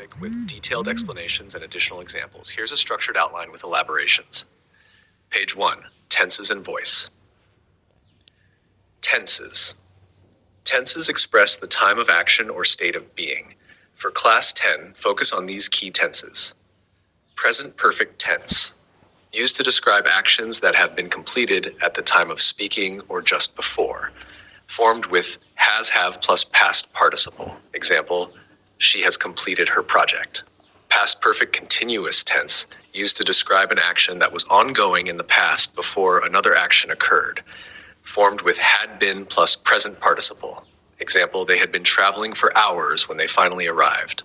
topic with detailed explanations and additional examples. Here's a structured outline with elaborations. Page 1, tenses and voice. Tenses. Tenses express the time of action or state of being. For Class 10, focus on these key tenses. Present perfect tense. Used to describe actions that have been completed at the time of speaking or just before. Formed with has, have plus past participle. Example, she has completed her project. Past perfect continuous tense, used to describe an action that was ongoing in the past before another action occurred. Formed with had been plus present participle. Example, they had been traveling for hours when they finally arrived.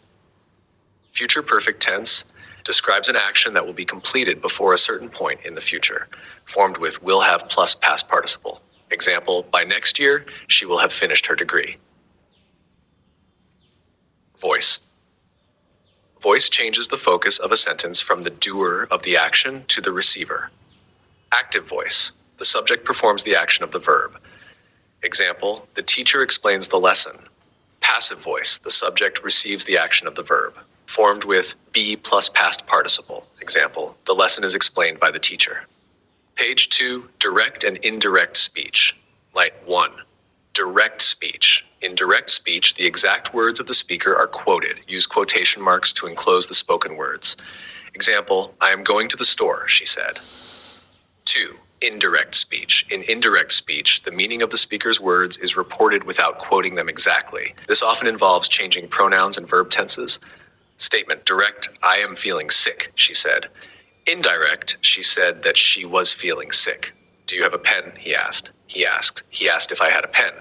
Future perfect tense describes an action that will be completed before a certain point in the future. Formed with will have plus past participle. Example, by next year, she will have finished her degree. Voice. Voice changes the focus of a sentence from the doer of the action to the receiver. Active voice. The subject performs the action of the verb. Example, the teacher explains the lesson. Passive voice. The subject receives the action of the verb. Formed with be plus past participle. Example, the lesson is explained by the teacher. Page 2, direct and indirect speech. Light 1, direct speech. In direct speech, the exact words of the speaker are quoted. Use quotation marks to enclose the spoken words. Example, I am going to the store, she said. 2, indirect speech. In indirect speech, the meaning of the speaker's words is reported without quoting them exactly. This often involves changing pronouns and verb tenses. Statement, direct, I am feeling sick, she said. Indirect, she said that she was feeling sick. Do you have a pen? He asked. He asked if I had a pen.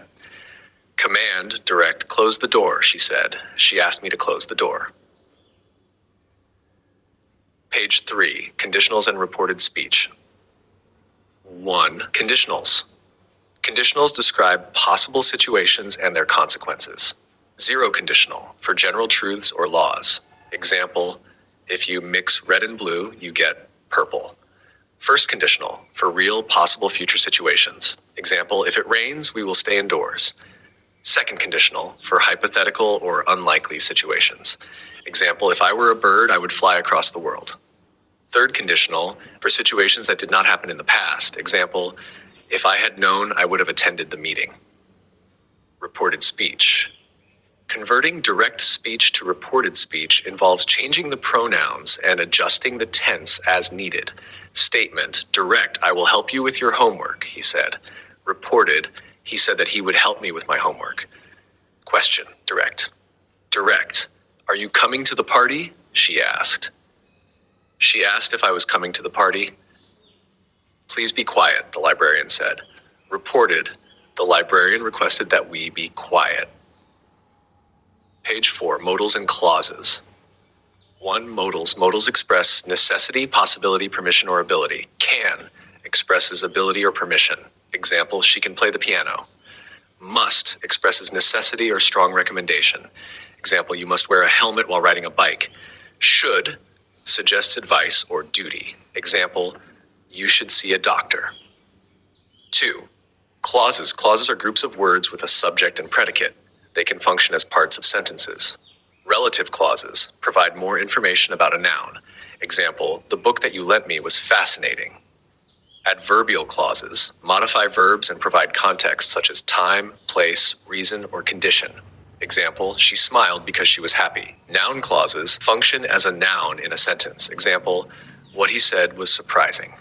Command, direct, close the door, she said. She asked me to close the door. Page 3, conditionals and reported speech. 1, conditionals. Conditionals describe possible situations and their consequences. 0 conditional, for general truths or laws. Example, if you mix red and blue, you get purple. First conditional, for real possible future situations. Example, if it rains, we will stay indoors. Second conditional, for hypothetical or unlikely situations. Example, if I were a bird, I would fly across the world. Third conditional, for situations that did not happen in the past. Example, if I had known, I would have attended the meeting. Reported speech. Converting direct speech to reported speech involves changing the pronouns and adjusting the tense as needed. Statement, direct, I will help you with your homework, he said. Reported, he said that he would help me with my homework. Question, direct. Direct, are you coming to the party? She asked. She asked if I was coming to the party. Please be quiet, the librarian said. Reported, the librarian requested that we be quiet. Page 4, modals and clauses. 1, modals. Modals express necessity, possibility, permission, or ability. Can expresses ability or permission. Example, she can play the piano. Must expresses necessity or strong recommendation. Example, you must wear a helmet while riding a bike. Should suggests advice or duty. Example, you should see a doctor. 2, clauses. Clauses are groups of words with a subject and predicate. They can function as parts of sentences. Relative clauses provide more information about a noun. Example, the book that you lent me was fascinating. Adverbial clauses modify verbs and provide context such as time, place, reason, or condition. Example, she smiled because she was happy. Noun clauses function as a noun in a sentence. Example, what he said was surprising.